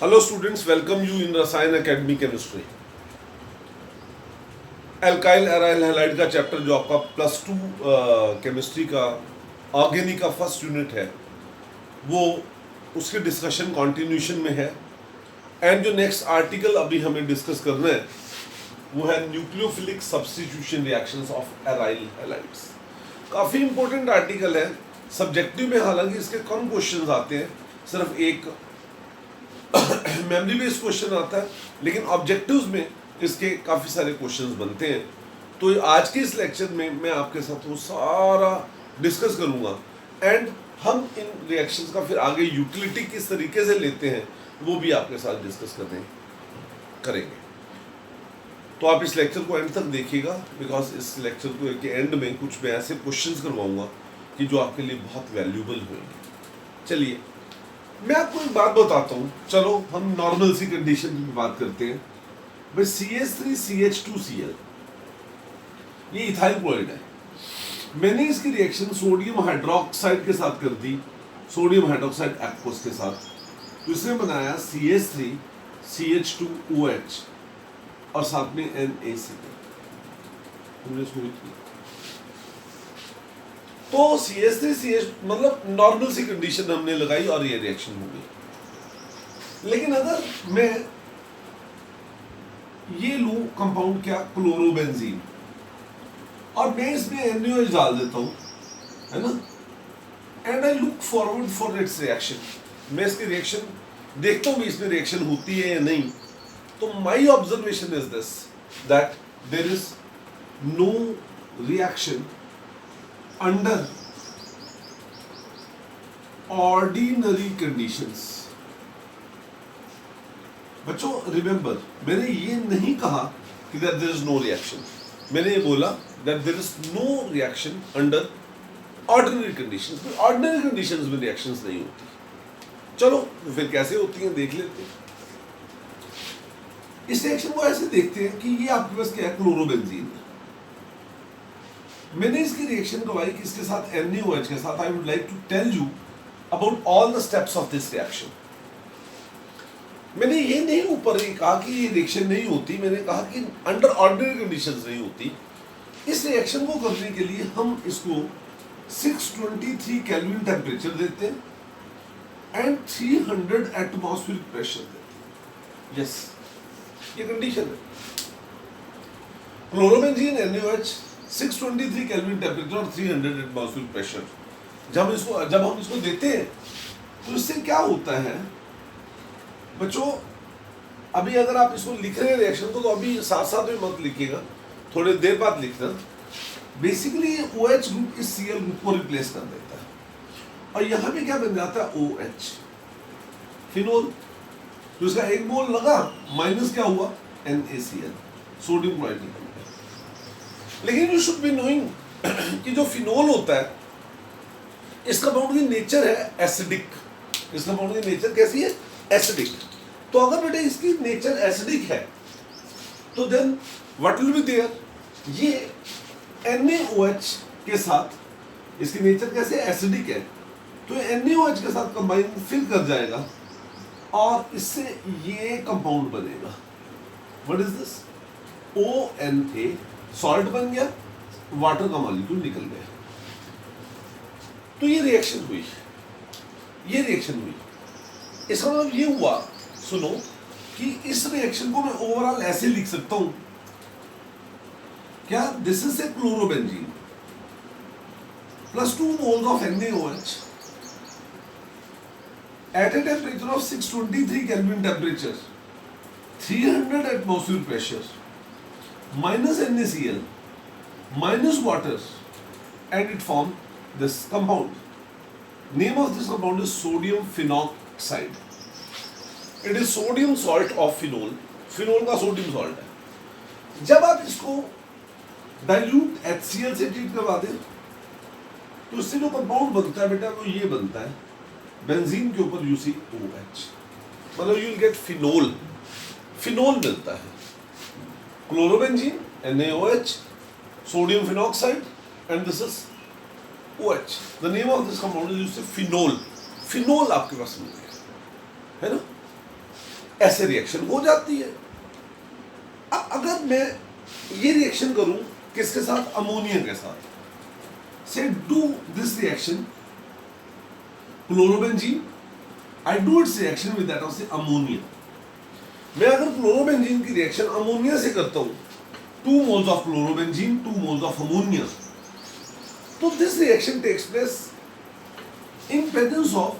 Hello students, welcome you in रसायन academy chemistry. Alkyl aryl halide का chapter जो आपका +2 केमिस्ट्री का ऑर्गेनिक का फर्स्ट यूनिट है वो उसके डिस्कशन कॉन्टिन्यूशन में है। एंड जो नेक्स्ट आर्टिकल अभी हमें डिस्कस करना है वो है nucleophilic substitution reactions of aryl halides. काफ़ी इंपॉर्टेंट आर्टिकल है। सब्जेक्टिव में हालांकि इसके कम क्वेश्चंस आते हैं, सिर्फ एक मेमोरी बेस्ड क्वेश्चन आता है, लेकिन ऑब्जेक्टिव्स में इसके काफ़ी सारे क्वेश्चंस बनते हैं। तो आज के इस लेक्चर में मैं आपके साथ वो सारा डिस्कस करूंगा एंड हम इन रिएक्शंस का फिर आगे यूटिलिटी किस तरीके से लेते हैं वो भी आपके साथ डिस्कस करेंगे। तो आप इस लेक्चर को एंड तक देखिएगा, बिकॉज इस लेक्चर को के एंड में कुछ मैं ऐसे क्वेश्चंस करवाऊंगा कि जो आपके लिए बहुत वैल्यूबल होंगे। चलिए मैं आपको एक बात बताता हूँ। चलो हम नॉर्मल सी कंडीशन की बात करते हैं। भाई CH3CH2Cl ये इथाइल क्लोराइड है। मैंने इसकी रिएक्शन सोडियम हाइड्रोक्साइड के साथ कर दी, सोडियम हाइड्रोक्साइड एक्वस के साथ। तो इसने बनाया CH3CH2OH और साथ में NaCl। हमने इसको तो CH3CH मतलब नॉर्मल सी कंडीशन हमने लगाई और ये रिएक्शन हो गई। लेकिन अगर मैं ये लूं कंपाउंड क्या, क्लोरोबेंजीन, और मैं इसमें NaOH डाल देता हूं, है ना, and I look forward for its reaction. मैं इसकी रिएक्शन देखता हूं इसमें रिएक्शन होती है या नहीं। तो my observation is this that there is no reaction under ordinary conditions। बच्चों रिमेंबर, मैंने ये नहीं कहा कि there is no reaction। मैंने ये बोला that there is no reaction under ordinary conditions। ordinary conditions में reactions नहीं होती। चलो फिर कैसे होती हैं देख लेते हैं। इस रिएक्शन को ऐसे देखते हैं कि ये आपके पास क्या है, क्लोरोबेंजीन। मैंने इसकी रिएक्शन करवाई कि इसके साथ NaOH के साथ। I would like to tell you about all the steps of this reaction. मैंने ये नहीं ऊपर ही कहा कि ये रिएक्शन नहीं होती, मैंने कहा कि अंडर ऑर्डिनरी कंडीशंस नहीं होती। इस रिएक्शन को करने के लिए हम इसको 623 केल्विन टेम्परेचर देते हैं एंड 300 एटमॉस्फेरिक प्रेशर देते हैं। यस, ये कंडीशन है। क्लोरोबेंजीन NaOH 623 केल्विन टेम्परेचर और 300 एटमॉस्फेरिक प्रेशर। जब हम इसको देते हैं तो इससे क्या होता है बच्चों, अभी अगर आप इसको लिख रहे हैं रिएक्शन को तो अभी साथ साथ में मत लिखिएगा, थोड़ी देर बाद लिखना। बेसिकली ये OH ग्रुप इस Cl ग्रुप को रिप्लेस कर देता है और यहाँ पे क्या बन जाता है, OH फिनोल। तो इसका एक मोल लगा, माइनस क्या हुआ, NaCl, सोडियम क्लोराइड। लेकिन यू शुड बी नोइंग कि जो फिनोल होता है इस कंपाउंड की नेचर है एसिडिक। इस कंपाउंड की नेचर कैसी है, एसिडिक। तो अगर बेटे इसकी नेचर एसिडिक है तो then what will be there, ये NaOH के साथ, इसकी नेचर कैसे एसिडिक है, तो NaOH के साथ कंबाइन फिल कर जाएगा और इससे ये कंपाउंड बनेगा। What is this, ONa, salt बन गया, वाटर का मॉलिक्यूल निकल गया। तो ये रिएक्शन हुई, ये रिएक्शन हुई। इसका मतलब ये हुआ, सुनो, कि इस रिएक्शन को मैं ओवरऑल ऐसे लिख सकता हूं क्या, this is a chlorobenzene plus 2 moles of NaOH at a temperature of 623 kelvin temperature, 300 atmospheric pressure, minus NaCl minus water, and it formed this compound. Name of this compound is sodium phenoxide. It is sodium salt of phenol. Phenol का sodium salt है। जब आप इसको dilute HCl से treat करवा दें तो इससे जो कंपाउंड बनता है बेटा वो ये बनता है, बेंजीन के ऊपर UCOH, मतलब you will get phenol, phenol मिलता है। Chlorobenzene, NaOH, sodium phenoxide, and this is OH. The name of this compound is phenol. Phenol आपके पास मिल गया, है ना। ऐसे रिएक्शन हो जाती है। अब अगर मैं ये रिएक्शन करूं किसके साथ, अमोनिया के साथ, से do this reaction chlorobenzene, I do it's reaction with that of से अमोनिया। मैं अगर क्लोरोबेंजीन की रिएक्शन अमोनिया से करता हूं, 2 moles of chlorobenzene, 2 moles of ammonia, तो this reaction takes place in presence of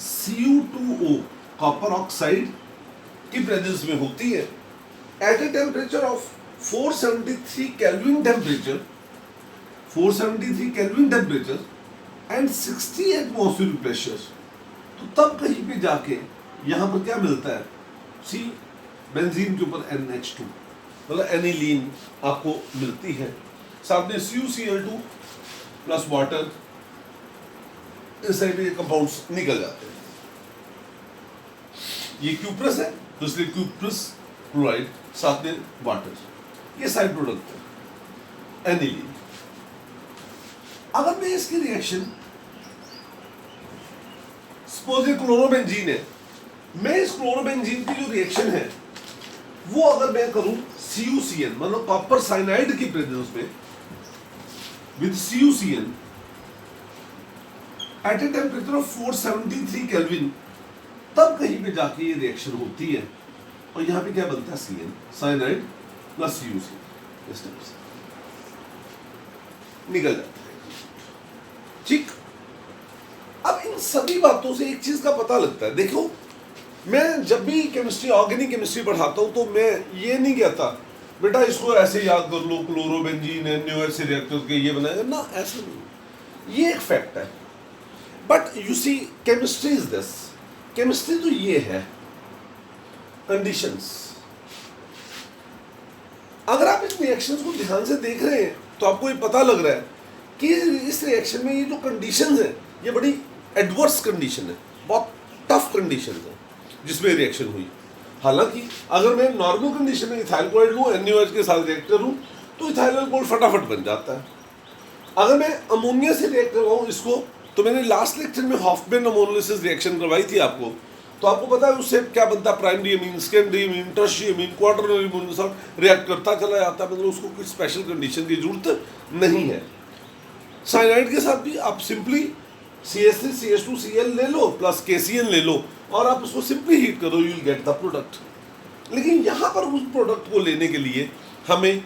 Cu2O, copper oxide की presence में होती है, at a temperature of 473 kelvin temperature, 473 kelvin temperature and 60 atmospheric pressure. तो तब कहीं पे जाके यहां पर क्या मिलता है, सी बेंजीन के ऊपर NH2, मतलब एनिलीन आपको मिलती है, साथ में CuCl2 प्लस वाटर, इस साइड में कंपाउंड्स निकल जाते हैं। ये क्यूप्रस है तो इसलिए क्यूप्रस क्लोराइड, साथ में वाटर, ये साइड प्रोडक्ट है एनिलीन। अगर मैं इसकी रिएक्शन, सपोज ये क्लोरोबेंजीन है, मैं इस क्लोरोबेंजीन की जो रिएक्शन है वो अगर मैं करूं CuCl, मतलब कॉपर साइनाइड की प्रेजेंस में with CuCl at a temperature of 473 kelvin, तब कहीं पे जाके ये रिएक्शन होती है और यहां पे क्या बनता है, Cl, साइनाइड प्लस CuCl, इस टाइप से निकल जाता है। ठीक, अब इन सभी बातों से एक चीज का पता लगता है। देखो, मैं जब भी केमिस्ट्री, ऑर्गेनिक केमिस्ट्री पढ़ाता हूं तो मैं ये नहीं कहता बेटा इसको ऐसे याद कर लो, क्लोरोबेंजीन है, न्यू ऐसे रिएक्टर के ये बनाएगा ना, ऐसा नहीं, ये एक फैक्ट है। But you see chemistry is this, chemistry तो ये है कंडीशंस। अगर आप इस रिएक्शंस को ध्यान से देख रहे हैं तो आपको ये पता लग रहा है कि इस रिएक्शन में ये जो कंडीशंस है ये बड़ी एडवर्स कंडीशन है, बहुत टफ कंडीशन है जिसमें रिएक्शन हुई। हालांकि अगर मैं नॉर्मल कंडीशन में इथाइल क्लोराइड लूं, NaOH के साथ रिएक्ट करूं तो इथाइल अल्कोहल फटाफट बन जाता है। अगर मैं अमोनिया से रिएक्ट करवाऊं इसको, तो मैंने लास्ट लेक्चर में हॉफमैन अमोनोलिसिस रिएक्शन करवाई थी आपको, तो आपको पता है उससे क्या बनता है, primary amine, secondary amine, tertiary amine, quaternary amine के साथ रिएक्ट करता चला जाता है, मतलब उसको कोई स्पेशल कंडीशन की जरूरत नहीं है। साइनाइड के साथ भी आप सिंपली CH3 CH2 Cl ले लो प्लस KCl ले लो और आप उसको सिंपली हीट करो, you will get the product. लेकिन यहां पर उस प्रोडक्ट को लेने के लिए हमें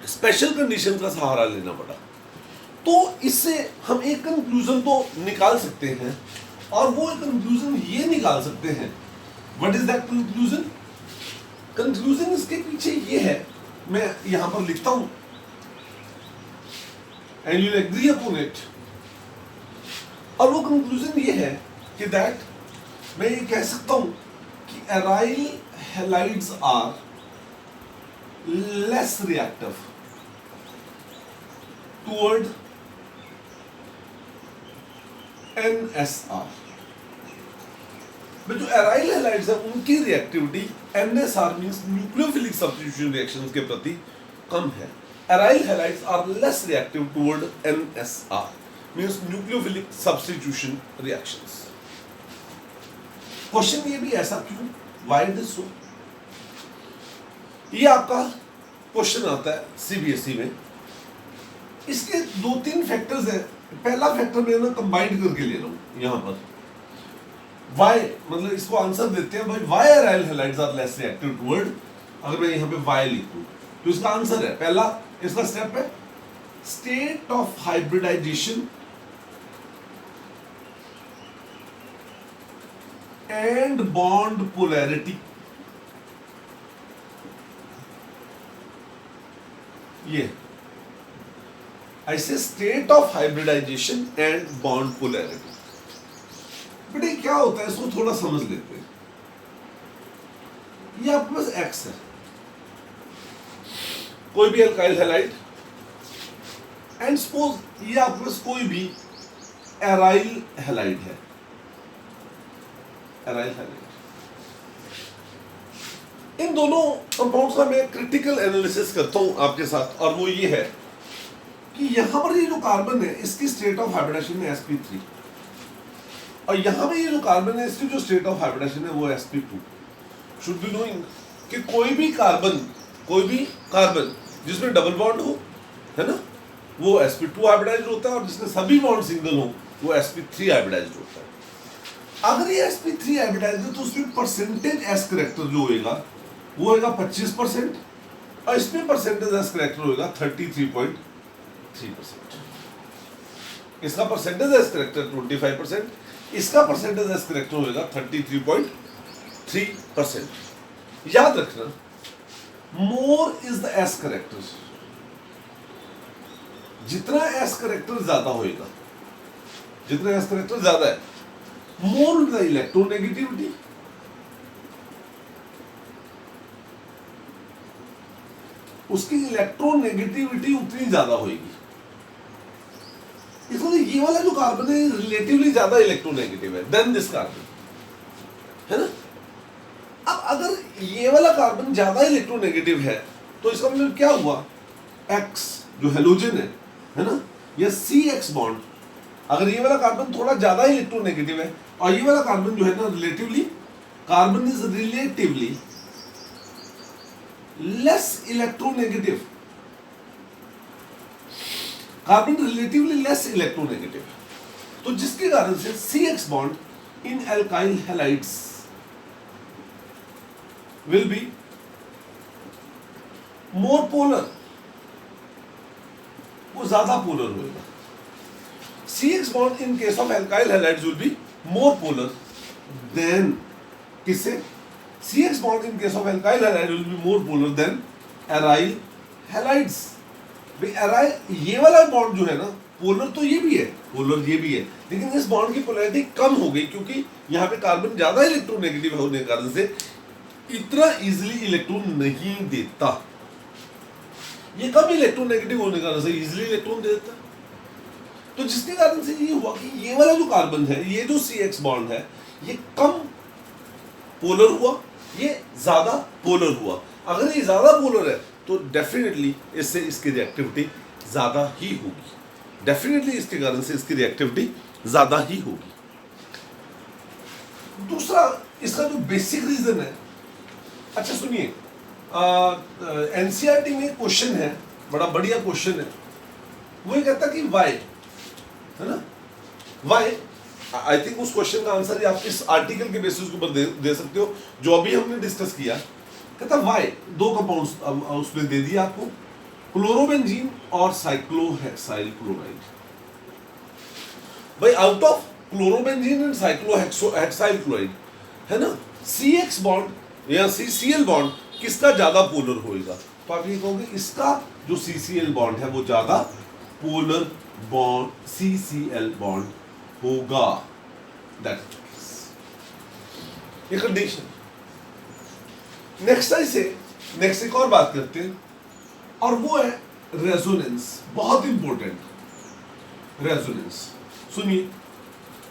स्पेशल कंडीशन का सहारा लेना पड़ा। तो इससे हम एक कंक्लूजन तो निकाल सकते हैं, और वो कंक्लूजन ये निकाल सकते हैं, what is that conclusion? Conclusion इसके पीछे ये है, मैं यहां पर लिखता हूं and you agree upon it, और वो कंक्लूजन ये है कि दैट मैं ये कह सकता हूं कि aryl halides are less reactive toward NSR। में जो एराइल हैलाइड्स है उनकी reactivity NSR means nucleophilic substitution reactions के प्रति कम है। Aryl halides are less reactive toward NSR means nucleophilic substitution reactions. Question ये भी ऐसा क्यों, व्हाई इट इज सो? ये आपका क्वेश्चन आता है CBSE में। इसके 2-3 फैक्टर्स हैं। पहला फैक्टर मैं कंबाइंड करके ले रहा हूं यहां पर, वाई, मतलब इसको आंसर देते हैं भाई, why aryl halides are less reactive toward, अगर मैं यहां पे वाई लिख दूं तो इसका आंसर है, पहला इसका स्टेप है state of hybridization and bond polarity. ये ऐसे state of hybridization and bond polarity. बेटे क्या होता है इसको थोड़ा समझ लेते हैं। ये आपके पास X है, कोई भी अल्काइल हैलाइड, एंड सपोज ये आपके पास कोई भी एराइल हैलाइड है, एराइल हैलाइड। इन दोनों कंपाउंड्स का मैं क्रिटिकल एनालिसिस करता हूं आपके साथ, और वो ये है कि यहां पर ये जो कार्बन है इसकी स्टेट ऑफ हाइब्रिडेशन में sp3, और यहां पे ये जो कार्बन है इसकी जो स्टेट ऑफ हाइब्रिडाइजेशन है वो sp2। शुड बी नोइंग कि कोई भी कार्बन जिसमें डबल बॉन्ड हो, है ना, वो sp2 हाइब्रिडाइज्ड होता है, और जिसमें सभी बॉन्ड सिंगल हो वो sp3 हाइब्रिडाइज्ड होता है। अगर ये sp3 हाइब्रिडाइज्ड है तो उसमें परसेंटेज s करेक्टर जो होएगा वो होएगा 25%, और इसमें परसेंटेज s करेक्टर होएगा 33.3%। इसका परसेंटेज s करेक्टर 25%, इसका परसेंटेज s करेक्टर होएगा 33.3%। याद रखना, more is the s character, जितना s करेक्टर ज्यादा होएगा, जितना s करेक्टर ज्यादा है, मोर द इलेक्ट्रोनेगेटिविटी, उसकी इलेक्ट्रोनेगेटिविटी उतनी ज्यादा होगी। इसको ये वाला जो कार्बन है रिलेटिवली ज्यादा इलेक्ट्रोनेगेटिव है देन दिस कार्बन, है ना। अब अगर ये वाला कार्बन ज्यादा इलेक्ट्रोनेगेटिव है तो इसका मतलब क्या हुआ, X जो हेलोजन है ना, या CX बॉन्ड, अगर ये वाला कार्बन थोड़ा ज्यादा इलेक्ट्रोनेगेटिव है और ये वाला कार्बन जो है ना relatively, carbon is relatively less electronegative, carbon relatively less electronegative, तो जिसके कारण से CX bond in alkyl halides will be more polar, वो ज्यादा पोलर होगा। CX bond in case of alkyl halides will be more polar than, किससे, CX bond in case of alkyl halide will be more polar than aryl halides. Aryl, ये वाला bond जो है ना, polar तो ये भी है, पोलर ये भी है, लेकिन इस बॉन्ड की पोलैरिटी कम हो गई क्योंकि यहाँ पे कार्बन ज्यादा इलेक्ट्रोनेगेटिव होने के कारण से इतना इजीली इलेक्ट्रॉन नहीं देता, ये कम इलेक्ट्रोनेगेटिव होने के कारण से इजीली इलेक्ट्रॉन दे देता। तो जिसके कारण से ये हुआ कि ये वाला जो कार्बन है, ये जो CX बॉन्ड है, ये कम पोलर हुआ, ये ज्यादा पोलर हुआ। अगर ये ज्यादा पोलर है तो डेफिनेटली इससे इसकी रिएक्टिविटी ज्यादा ही होगी, डेफिनेटली इसके कारण से इसकी रिएक्टिविटी ज्यादा ही होगी। दूसरा इसका जो बेसिक रीजन है, अच्छा सुनिए, NCERT में एक क्वेश्चन है, बड़ा बढ़िया क्वेश्चन है, वो ये कहता कि वाई, है ना, वाई, आई थिंक उस क्वेश्चन का आंसर आप इस आर्टिकल के बेसिस के ऊपर दे सकते हो जो अभी हमने डिस्कस किया। कहता वाई, दो कंपाउंड्स उसमें दे दिया आपको, क्लोरोबेंजीन और साइक्लोहेक्साइल क्लोराइड। भाई out of chlorobenzene and cyclohexyl chloride, है ना, CX बॉन्ड या CCl बॉन्ड किसका ज्यादा पोलर होएगा, तो आप ये कहोगे इसका जो CCl बॉन्ड है वो ज्यादा पोलर बॉन्ड CCl बॉन्ड होगा, दैट ये कंडीशन। नेक्स्ट एक और बात करते हैं, और वो है रेजोनेंस, बहुत इंपॉर्टेंट रेजोनेंस। सुनिए,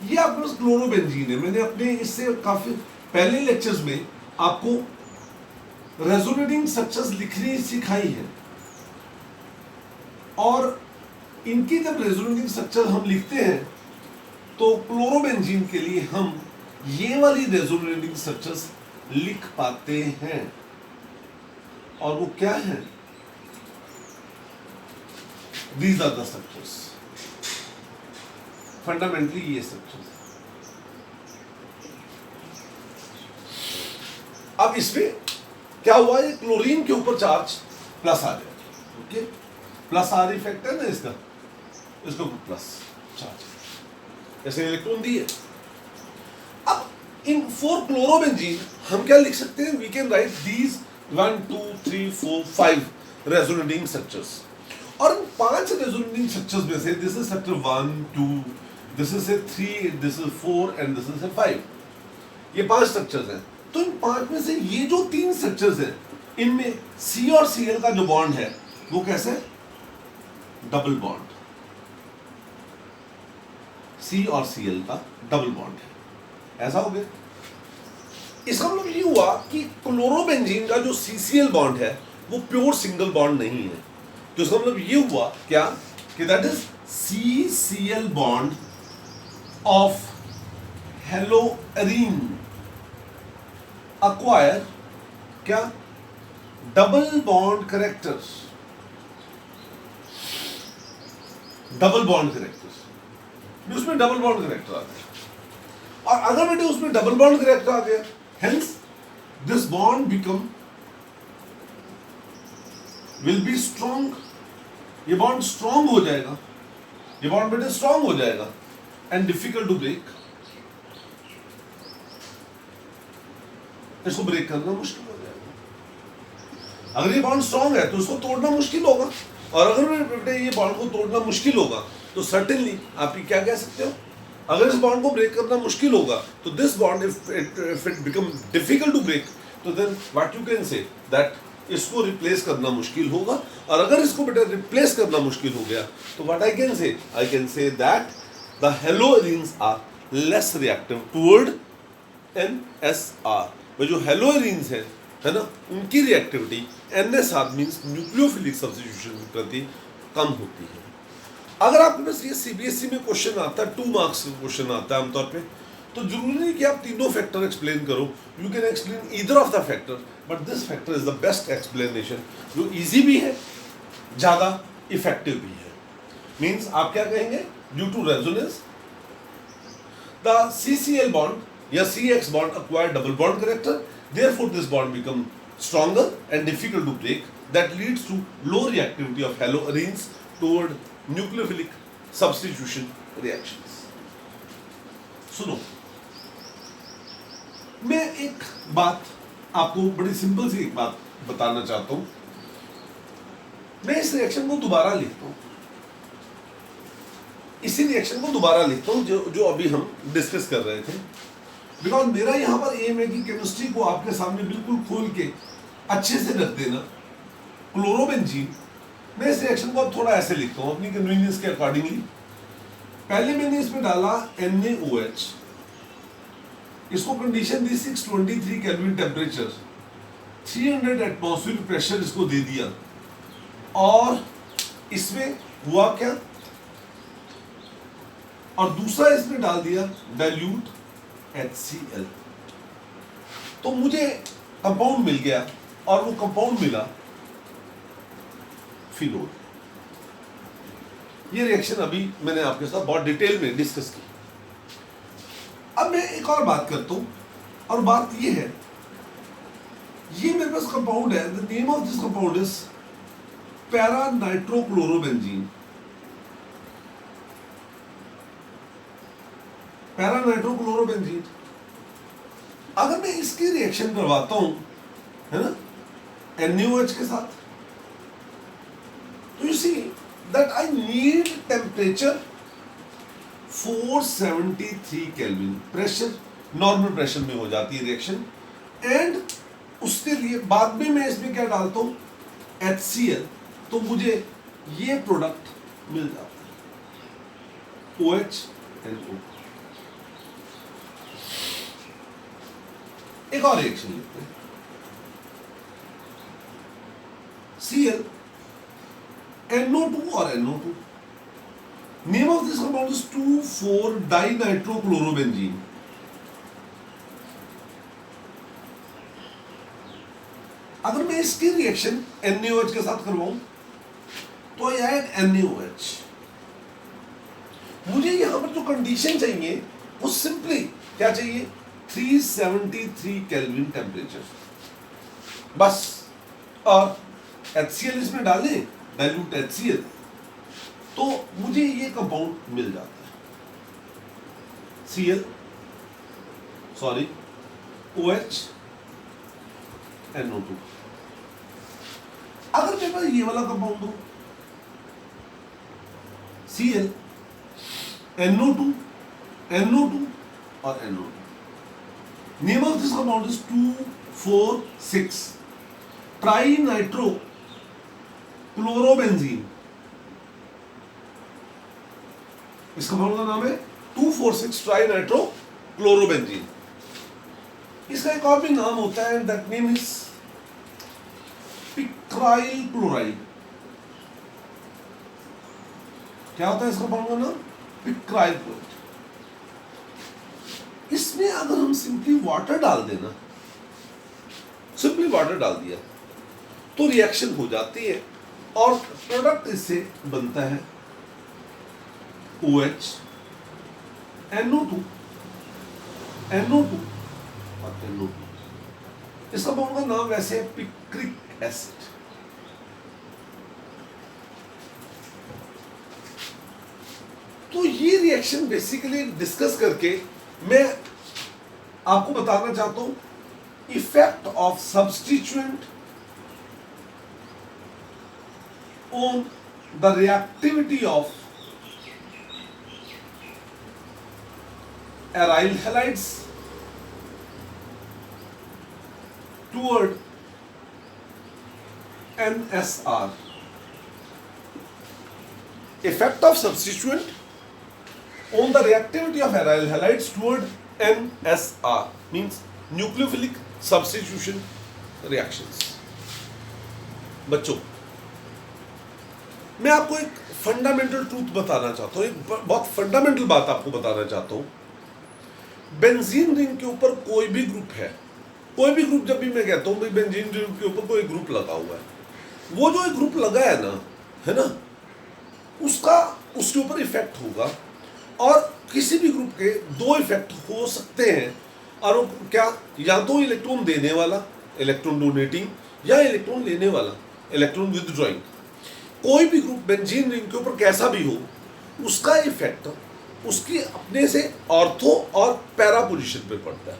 ये आपके पास क्लोरोबेंजीन है, मैंने अपने इससे काफी पहले लेक्चर्स में आपको रेजोनेटिंग स्ट्रक्चर्स लिखनी सिखाई है, और इनकी जब रेजोनेटिंग स्ट्रक्चर हम लिखते हैं तो क्लोरोबेंजीन के लिए हम ये वाली रेजोनेटिंग स्ट्रक्चर्स लिख पाते हैं, और वो क्या है, these are the structures, fundamentally ये स्ट्रक्चर्स। अब इसमें क्या हुआ, ये क्लोरीन के ऊपर चार्ज प्लस आ जाएगा, ओके, प्लस आर इफेक्ट है ना इसका, इसको प्लस चार्ज, ऐसे इलेक्ट्रॉन दिए। अब इन 4 क्लोरोबेंजीन हम क्या लिख सकते हैं, we can write these 1 2 3 4 5 resonating structures, और इन 5 रेजोनेटिंग स्ट्रक्चर्स में से this is structure 1 2, this is 3, this is 4 and this is 5, ये 5 स्ट्रक्चर्स हैं। तो इन 5 में से ये जो 3 स्ट्रक्चर्स हैं, इनमें C और Cl का जो बॉन्ड है वो कैसे, डबल बॉन्ड, C और Cl का डबल बॉन्ड है, ऐसा हो गया। इसका मतलब ये हुआ कि क्लोरोबेंजीन का जो CCl बॉन्ड है वो प्योर सिंगल बॉन्ड नहीं है, तो इसका मतलब ये हुआ क्या कि that is CCl bond of haloarene acquire क्या, double bond character, double bond character, उसमें डबल बॉन्ड करेक्टर आते हैं। और अगर बेटे उसमें डबल बॉन्ड करेक्टर आ गया, hence this bond become will be strong, ये बॉन्ड स्ट्रॉन्ग हो जाएगा, ये बॉन्ड बेटे स्ट्रॉन्ग हो जाएगा एंड डिफिकल्ट टू ब्रेक, इसको ब्रेक करना मुश्किल हो जाएगा। अगर ये बॉन्ड स्ट्रॉन्ग है तो उसको तोड़ना मुश्किल होगा, और अगर बेटे ये बॉन्ड को तोड़ना मुश्किल होगा तो सर्टेनली आप क्या कह सकते हो, अगर इस बॉन्ड को ब्रेक करना मुश्किल होगा तो this bond if it become difficult to break, तो then what you can say that इसको रिप्लेस करना मुश्किल होगा। और अगर इसको बेटा रिप्लेस करना मुश्किल हो गया तो what I can say that the haloarenes are less reactive toward NSR। वो जो हेलोअरीन्स है ना, उनकी reactivity NSR means nucleophilic substitution के प्रति कम होती है। अगर आपके पास ये CBSE में क्वेश्चन आता है, 2 मार्क्स का क्वेश्चन आता है आमतौर पे, तो जरूरी नहीं कि आप तीनों फैक्टर एक्सप्लेन करो, you can explain either of the factor, but this factor is the best explanation, जो इजी भी है, ज्यादा इफेक्टिव भी है। मींस आप क्या कहेंगे, due to resonance the CCl bond या CX bond acquire double bond character, therefore this bond become stronger and difficult to break, that leads to low reactivity of haloarenes toward nucleophilic substitution reactions। सुनो, मैं एक बात आपको बड़ी simple सी एक बात बताना चाहता हूं। मैं इस रिएक्शन को दोबारा लिखता हूं, इसी रिएक्शन को दोबारा लिखता हूं जो अभी हम डिस्कस कर रहे थे, बिकॉज मेरा यहां पर एम है कि केमिस्ट्री को आपके सामने बिल्कुल खोल के अच्छे से रख देना। क्लोरोबेंजीन, मैं इस रिएक्शन को अब थोड़ा ऐसे लिखता हूं अपनी कन्वीनियंस के अकॉर्डिंगली। पहले मैंने इसमें डाला NaOH, इसको कंडीशन दी 623 केल्विन टेम्परेचर, 300 एटमॉस्फेयर प्रेशर इसको दे दिया, और इसमें हुआ क्या, और दूसरा इसमें डाल दिया डाइल्यूट HCl, तो मुझे कंपाउंड मिल गया, और वो कंपाउंड मिला फिनोल। ये रिएक्शन अभी मैंने आपके साथ बहुत डिटेल में डिस्कस की। अब मैं एक और बात करता हूं, और बात ये है, ये मेरे पास कंपाउंड है, the name of this compound is para nitrochlorobenzene. Para nitrochlorobenzene, अगर मैं इसकी रिएक्शन करवाता हूं, है ना, NaOH के साथ, तो you see that I need temperature 473 kelvin, pressure normal pressure में हो जाती है रिएक्शन, एंड उसके लिए बाद में मैं इसमें क्या डालता हूं, HCl, तो मुझे ये प्रोडक्ट मिल जाता है, OH-NO। एक और रिएक्शन लिखते हैं, Cl NO2 और NO2, name of this compound is two four dinitrochlorobenzene. अगर मैं इसकी रिएक्शन NaOH के साथ करवाऊं तो आई ऐड NaOH। मुझे यहां पर जो कंडीशन चाहिए वो सिंपली क्या चाहिए, 373 केल्विन टेम्परेचर बस, और HCl इसमें डालें, डाइल्यूट HCl, तो मुझे ये कंपाउंड मिल जाता है, OH-NO2। अगर मेरे पास ये वाला कंपाउंड हो, Cl NO2 और NO2, name of this compound is 2,4,6 trinitro chlorobenzene. इस कंपाउंड का नाम है 2,4,6 ट्राइनाइट्रो क्लोरोबेंजीन। इसका एक और भी नाम होता है, दैट नेम इज पिक्राइल क्लोराइड। क्या होता है इस कंपाउंड का नाम, पिक्राइल क्लोराइड। इसमें अगर हम सिंपली वाटर डाल देना, सिंपली वाटर डाल दिया तो रिएक्शन हो जाती है और प्रोडक्ट इससे बनता है OH, NO2 और NO2। इसका बॉन्ड का नाम वैसे है पिक्रिक एसिड। तो ये रिएक्शन बेसिकली डिस्कस करके मैं आपको बताना चाहता हूं effect of substituent on the reactivity of aryl halides toward NSR. Effect of substituent on the reactivity of aryl halides toward NSR means nucleophilic substitution reactions. बच्चों, मैं आपको एक फंडामेंटल ट्रूथ बताना चाहता हूं, एक बहुत फंडामेंटल बात आपको बताना चाहता हूं। बेंजीन रिंग के ऊपर कोई भी ग्रुप है, कोई भी ग्रुप, जब भी मैं कहता हूं भाई बेंजीन रिंग के ऊपर कोई ग्रुप लगा हुआ है, वो जो एक ग्रुप लगा है ना, उसका उसके ऊपर इफेक्ट होगा। और किसी भी ग्रुप के दो इफेक्ट हो सकते हैं, और वो क्या, या तो इलेक्ट्रॉन देने वाला इलेक्ट्रॉन डोनेटिंग, या इलेक्ट्रॉन लेने वाला इलेक्ट्रॉन विदड्रॉइंग। कोई भी ग्रुप बेंजीन रिंग के ऊपर कैसा भी हो, उसका इफेक्ट उसकी अपने से ऑर्थो और पैरा पोजीशन पे पड़ता है।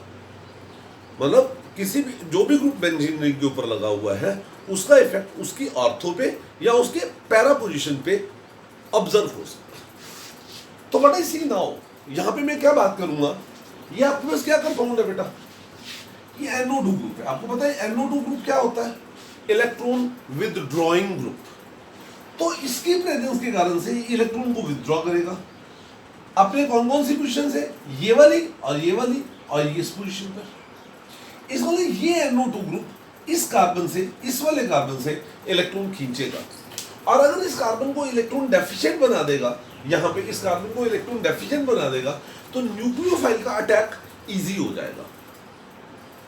मतलब किसी भी जो भी ग्रुप बेंजीन रिंग के ऊपर लगा हुआ है, उसका इफेक्ट उसकी ऑर्थो पे या उसके पैरा पोजीशन पे ऑब्जर्व हो सकता है। तो बड़ा सी नाउ यहाँ पे मैं क्या बात करूंगा, ये आपके पास क्या कंपाउंड है बेटा, ये NO2 ग्रुप है। आपको पता है NO2 ग्रुप क्या होता है, इलेक्ट्रॉन विदड्रॉइंग ग्रुप। तो इसकी प्रेजेंस के कारण से इलेक्ट्रॉन को विदड्रॉ करेगा अपने कौन कौन सी पोजीशन से, ये वाली और ये वाली और ये इस पोजीशन पर। इसको ये NO2 ग्रुप इस कार्बन से, इस वाले कार्बन से इलेक्ट्रॉन खींचेगा, और अगर इस कार्बन को इलेक्ट्रॉन डेफिशिएंट बना देगा, यहाँ पे इस कार्बन को इलेक्ट्रॉन डेफिशिएंट बना देगा, तो न्यूक्लियोफाइल का अटैक इजी हो जाएगा।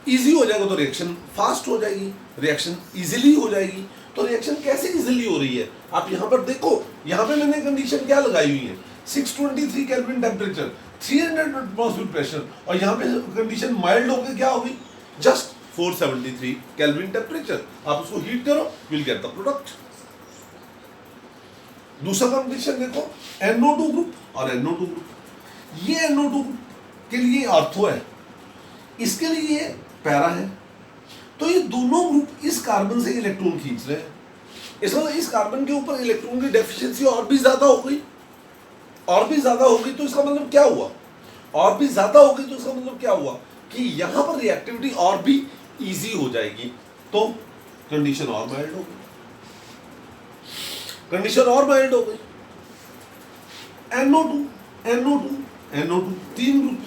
इजी हो जाएगा तो रिएक्शन फास्ट हो जाएगी, रिएक्शन इजीली हो जाएगी। तो रिएक्शन कैसे इजीली हो रही है, आप यहाँ पर देखो, यहाँ पे मैंने कंडीशन क्या लगाई हुई है, 623 केल्विन टेम्परेचर, 300 एटमॉस्फेयर प्रेशर, और यहाँ पे कंडीशन माइल्ड होकर क्या होगी, जस्ट 473 केल्विन टेम्परेचर। आप उसको हीट करो, विल गेट द प्रोडक्ट। दूसरा कंडीशन देखो, NO2 ग्रुप और NO2 ग्रुप। ये NO2 ग्रुप के लिए ऑर्थो है, इसके लिए ये पैरा है। तो ये दोनों ग्रुप इस कार्बन से इलेक्ट्रॉन खींच रहे हैं। इसका मतलब इस कार्बन के ऊपर इलेक्ट्रॉन की डेफिशिएंसी और भी ज्यादा हो गई, और भी ज्यादा होगी। तो इसका मतलब क्या हुआ, और भी ज्यादा होगी तो इसका मतलब क्या हुआ कि यहां पर रिएक्टिविटी और भी इजी हो जाएगी। तो कंडीशन और माइल्ड हो गई, कंडीशन और माइल्ड हो गई। NO2 NO2 NO2 तीन ग्रुप,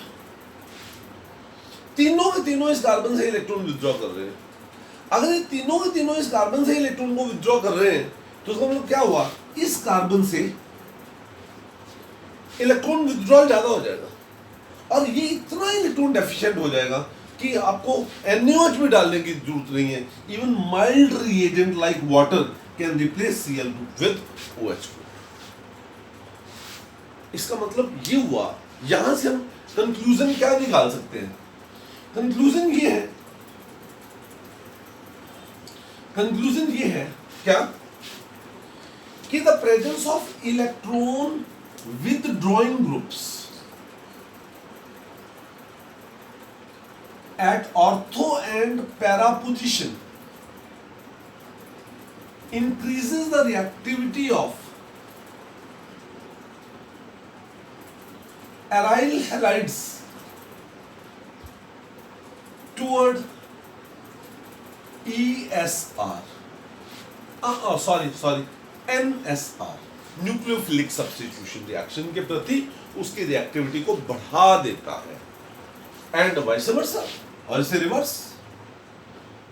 तीनों के तीनों इस कार्बन से इलेक्ट्रॉन विथड्रॉ कर रहे हैं। अगर ये तीनों के तीनों इस कार्बन से इलेक्ट्रॉन को विथड्रॉ कर रहे हैं, तो इसका मतलब क्या हुआ, इस कार्बन से इलेक्ट्रॉन विथड्रॉल ज्यादा हो जाएगा, और ये इतना इलेक्ट्रॉन डेफिशिएंट हो जाएगा कि आपको NaOH भी डालने की जरूरत नहीं है। Even mild reagent like water can replace Cl group with OH group. इसका मतलब ये हुआ, यहां से हम कंक्लूजन क्या निकाल सकते हैं, कंक्लूजन ये है, कंक्लूजन ये है क्या, कि the presence of electron withdrawing groups at ortho and para position increases the reactivity of aryl halides toward ESR, sorry NSR, nucleophilic substitution reaction के प्रति उसकी रिएक्टिविटी को बढ़ा देता है, एंड वाइस वर्सा, और इसे रिवर्स।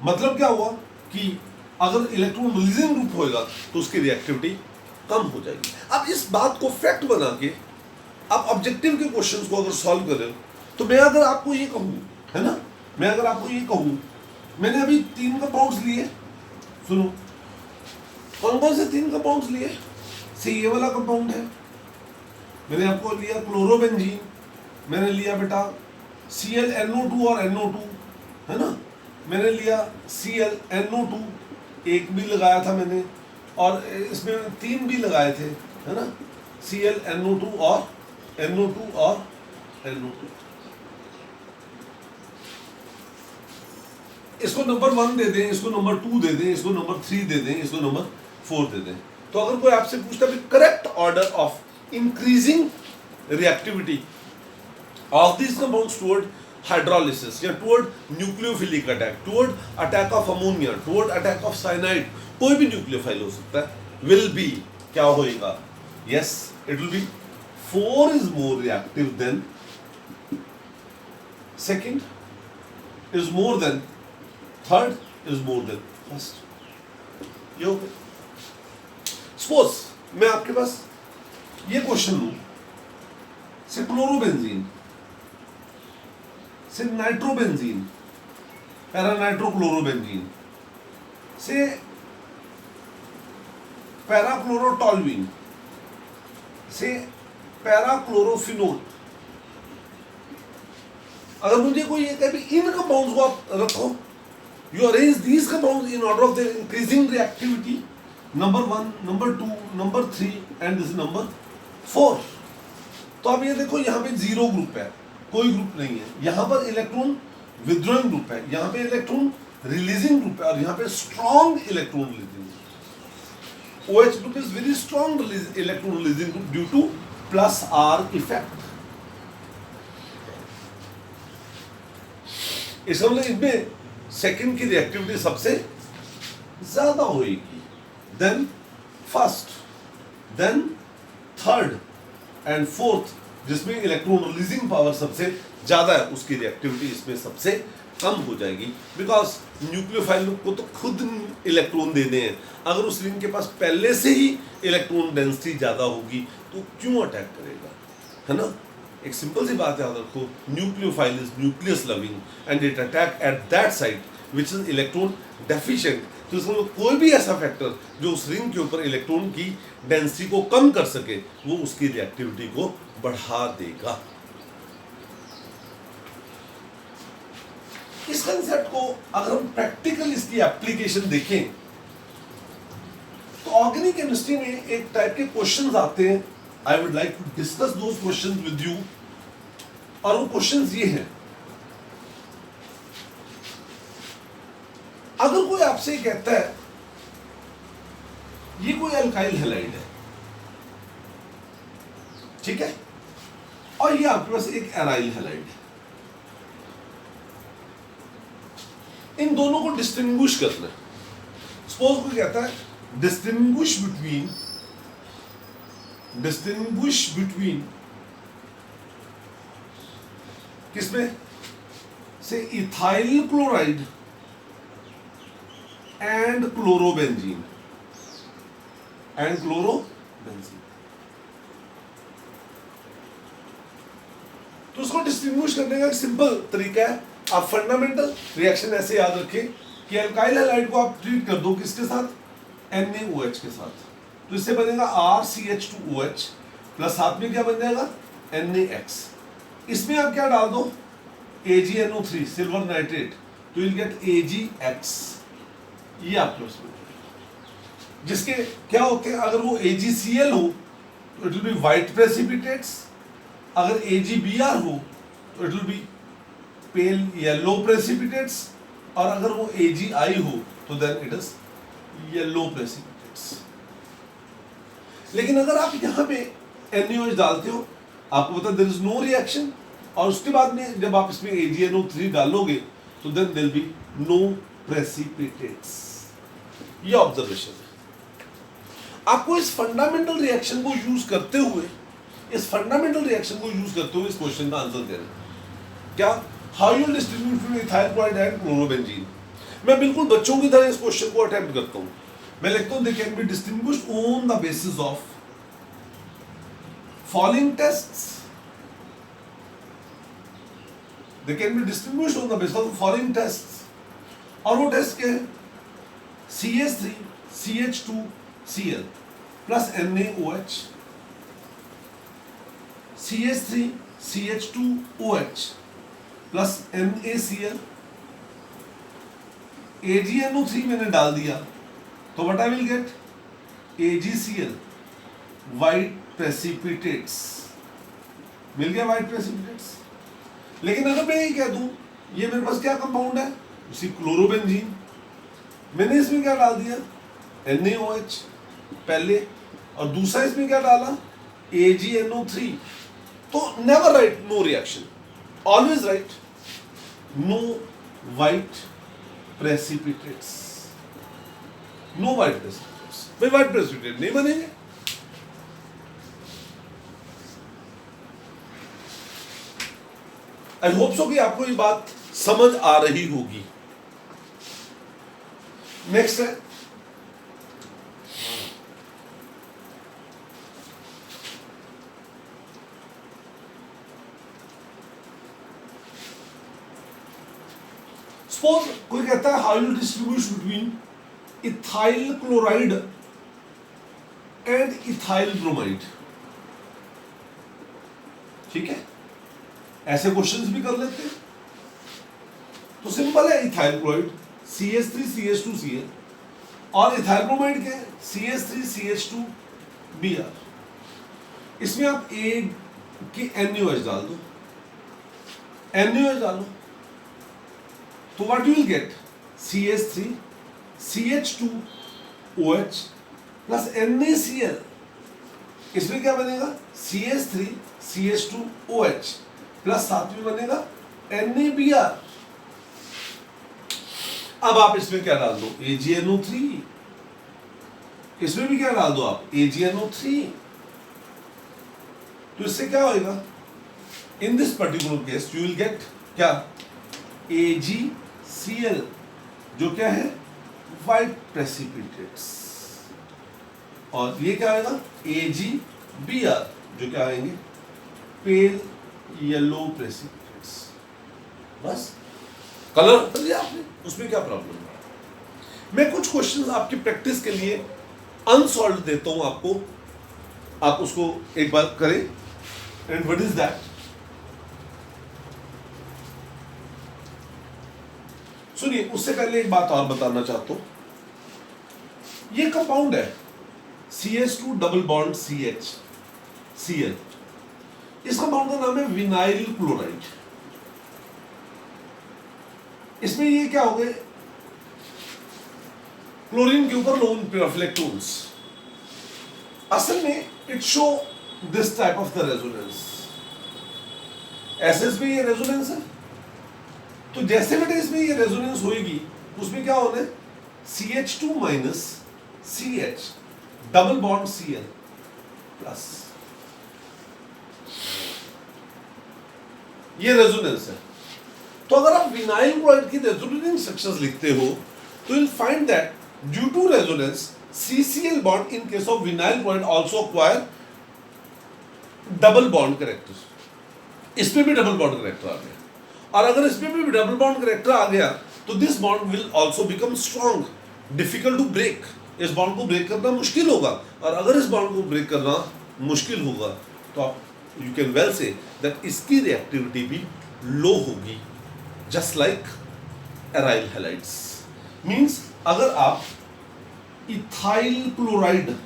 मतलब क्या हुआ कि अगर इलेक्ट्रॉन रिलीजिंग ग्रुप होगा तो उसकी रिएक्टिविटी कम हो जाएगी। अब इस बात को फैक्ट बना के आप ऑब्जेक्टिव के क्वेश्चंस को अगर सॉल्व करें तो मैं अगर आपको ये कहूं, है ना, मैं अगर आपको ये कहूं, मैंने अभी 3 कंपाउंड्स लिए, सुनो कौन कौन से 3 कंपाउंड्स लिए, से ये वाला कंपाउंड है, मैंने आपको लिया क्लोरोबेंजीन, मैंने लिया बेटा ClNO2 और NO2, है ना, मैंने लिया ClNO2, एक भी लगाया था मैंने, और इसमें 3 भी लगाए थे, है ना, ClNO2 और NO2 और NO2। इसको नंबर 1 दे दें, इसको नंबर 2 दे दें, इसको नंबर 3 दे दें, इसको नंबर 4 दे दें। तो अगर कोई आपसे पूछता है correct order of increasing reactivity of this compounds toward hydrolysis या toward nucleophilic attack, toward attack of ammonia, toward attack of cyanide, कोई भी न्यूक्लियोफाइल हो सकता है, विल बी क्या होएगा, yes it will B 4 is more reactive than second, is more than third, is more than first. ये हो गया। सपोज मैं आपके पास ये क्वेश्चन लूं, से क्लोरोबेंजीन, से नाइट्रोबेंजीन, पैरानाइट्रोक्लोरोबेंजीन, से पैराक्लोरोटॉल्यूइन, से पैराक्लोरोफिनोल। अगर मुझे कोई ये कहे भी इन कंपाउंड्स को आप रखो, you arrange these compounds in order of their increasing reactivity, number 1, number 2, number 3 and this is number 4। तो अब ये देखो यहाँ पे 0 ग्रुप है, कोई ग्रुप नहीं है, यहाँ पर इलेक्ट्रॉन विथड्रॉइंग ग्रुप है, यहाँ पे इलेक्ट्रॉन रिलीजिंग ग्रुप है, और यहाँ पे strong electron releasing group. OH group is very strong electron releasing group due to plus R effect। इसका मतलब इनमें सेकंड की रिएक्टिविटी सबसे ज्यादा होगी, then first, then third and fourth, जिसमें इलेक्ट्रॉन रिलीजिंग पावर सबसे ज्यादा है, उसकी रिएक्टिविटी इसमें सबसे कम हो जाएगी, बिकॉज न्यूक्लियोफाइल को तो खुद इलेक्ट्रॉन देने हैं। अगर उस रिंग के पास पहले से ही इलेक्ट्रॉन डेंसिटी ज्यादा होगी तो क्यों अटैक करेगा, है ना। एक सिंपल सी बात याद रखो, nucleophile is nucleus loving and it attack at that site which is electron deficient. तो इसमें कोई भी ऐसा फैक्टर जो उस रिंग के ऊपर इलेक्ट्रॉन की डेंसिटी को कम कर सके, वो उसकी रिएक्टिविटी को बढ़ा देगा। इस कंसेप्ट को अगर हम प्रैक्टिकल इसकी एप्लीकेशन देखें तो ऑर्गेनिक केमिस्ट्री में एक टाइप के क्वेश्चंस आते हैं। I would like to discuss those questions with you, और वो क्वेश्चंस ये हैं, अगर कोई आपसे कहता है ये कोई अल्काइल हैलाइड है, ठीक है, और ये आपके पास एक एराइल हैलाइड है, इन दोनों को डिस्टिंग्विश करना है। सपोज कोई कहता है डिस्टिंग्विश बिटवीन किसमें से इथाइल क्लोराइड एंड क्लोरोबेंजीन तो उसको डिस्टिंग्विश करने का एक सिंपल तरीका है, आप फंडामेंटल रिएक्शन ऐसे याद रखें कि अल्काइल हैलाइड को आप ट्रीट कर दो किसके साथ, NaOH के साथ, तो इससे बनेगा RCH2OH प्लस साथ में क्या बन जाएगा NaX। इसमें आप क्या डाल दो AgNO3 सिल्वर नाइट्रेट, तो विल गेट AgX। ये आपके उसमें जिसके क्या होते हैं, अगर वो AgCl हो तो it will be white precipitates, अगर AgBr हो तो it will be pale yellow precipitates, और अगर वो AgI हो तो then it is yellow precipitates. लेकिन अगर आप यहाँ पे NaOH डालते हो, आपको पता देयर इज नो रिएक्शन, और उसके बाद में जब आप इसमें AgNO3 डालोगे तो then there be no precipitates. ये ऑब्जर्वेशन है। आपको इस फंडामेंटल रिएक्शन को यूज करते हुए इस क्वेश्चन का आंसर देना क्या, how you distinguish between ethyl chloride and chlorobenzene. मैं बिल्कुल बच्चों की तरह इस क्वेश्चन को अटेम्प्ट करता हूं। मैं लिखता हूं they can be distinguished on the basis of following tests, they can be distinguished on the basis of following test. और वो टेस्ट क्या है? CH3CH2Cl plus NaOH, CH3CH2OH plus NaCl, AgNO3 मैंने डाल दिया तो what I will get? AgCl, white precipitates, मिल गया वाइट प्रेसिपिटेट्स। लेकिन अगर मैं ये कह दूं ये मेरे पास क्या कंपाउंड है? उसी क्लोरोबेंजीन, मैंने इसमें क्या डाल दिया? NaOH पहले, और दूसरा इसमें क्या डाला? AgNO3। तो never write no reaction, always write no white precipitates, no white precipitates. भाई वाइट प्रेसिपिटेट नहीं बनेंगे। आई होप सो कि आपको ये बात समझ आ रही होगी। नेक्स्ट है सपोज कोई कहता है how you distribute between ethyl chloride and ethyl bromide. ठीक है, ऐसे क्वेश्चंस भी कर लेते हैं। तो सिंपल है, इथाइल क्लोराइड CH3CH2Cl और इथाइल ब्रोमाइड क्या है? CH3CH2Br। इसमें आप A की NaOH डाल दो, NaOH डालो तो what you will get? CH3CH2OH plus NaCl। इसमें क्या बनेगा? CH3CH2OH प्लस साथ में बनेगा NaBr। अब आप इसमें क्या डाल दो? AgNO3। इसमें भी क्या डाल दो आप? AgNO3। तो इससे क्या होएगा? In this particular case you will get क्या? AgCl, जो क्या है? White precipitates. और ये क्या आएगा? AgBr, जो क्या आएंगे? पेल येलो प्रेसिपिटेट्स। बस कलर बदल दिया आपने, उसमें क्या प्रॉब्लम है? मैं कुछ क्वेश्चंस आपकी प्रैक्टिस के लिए अनसॉल्व देता हूं आपको, आप उसको एक बार करें। And what is that? सुनिए, उससे पहले एक बात और बताना चाहता हूं। ये कंपाउंड है CH2 double bond CH Cl। इस कंपाउंड का नाम है विनाइल क्लोराइड। इसमें ये क्या हो गए? क्लोरीन के ऊपर लोन पेरोफ्लेक्टोन्स। असल में it show this type of the resonance. SS में ये रेजोनेंस है, तो जैसे बेटे इसमें ये रेजोनेंस होगी उसमें क्या होना है? CH2 minus CH double bond Cl plus, ये रेजोनेंस है। तो अगर आप विनाइल क्लोराइड की रेजोनेंस इंस्ट्रक्शंस लिखते हो तो you'll find that due to resonance CCl bond in case of vinyl chloride also acquire double bond character। इसमें भी डबल बॉन्ड करेक्टर आ गया, और अगर इसमें भी डबल बॉन्ड करेक्टर आ गया तो this bond will also become strong, difficult to break. इस बॉन्ड को ब्रेक करना मुश्किल होगा, और अगर इस बॉन्ड को ब्रेक करना मुश्किल होगा तो आप you can well say that इसकी रिएक्टिविटी भी लो होगी, just like aryl halides. Means अगर आप इथाइल क्लोराइड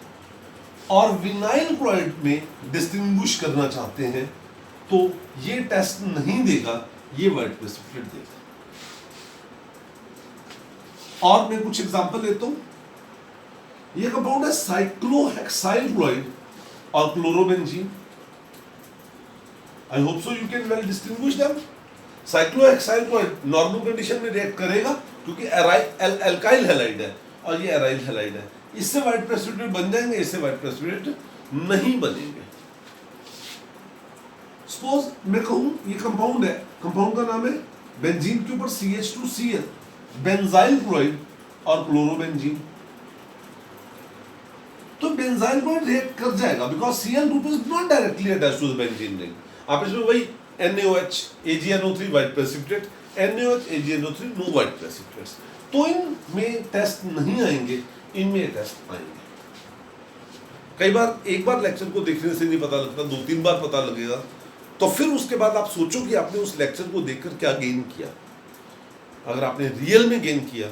और विनाइल क्लोराइड में डिस्टिंग्विश करना चाहते हैं तो ये टेस्ट नहीं देगा, ये वाइट प्रेसिपिटेट देगा। और मैं कुछ एग्जांपल लेता हूं। ये कंपाउंड है साइक्लोहेक्साइल क्लोराइड और chlorobenzene. I hope so you can well distinguish them. Cyclohexyl chloride normal condition में रिएक्ट करेगा क्योंकि एल्काइल हैलाइड है और ये एराइल हैलाइड है। इससे वाइट प्रेसिपिटेट बन जाएंगे, इससे वाइट प्रेसिपिटेट नहीं बनेंगे। सपोज मैं कहूं ये कंपाउंड है, कंपाउंड का नाम है बेंजीन के ऊपर CH2Cl, बेंजाइल क्लोराइड और क्लोरोबेंजीन। तो बेंजाइल क्लोराइड रिएक्ट कर जाएगा because Cl group is not directly attached to the benzene ring. आप इसमें वही NaOH AgNO3 white precipitate, NaOH AgNO3 no white precipitates. तो इनमें टेस्ट नहीं आएंगे, इनमें टेस्ट आएंगे। कई बार एक बार लेक्चर को देखने से नहीं पता लगता, 2-3 बार पता लगेगा। तो फिर उसके बाद आप सोचो कि आपने उस लेक्चर को देखकर क्या गेन किया। अगर आपने रियल में गेन किया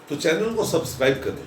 तो चैनल को सब्सक्राइब करें।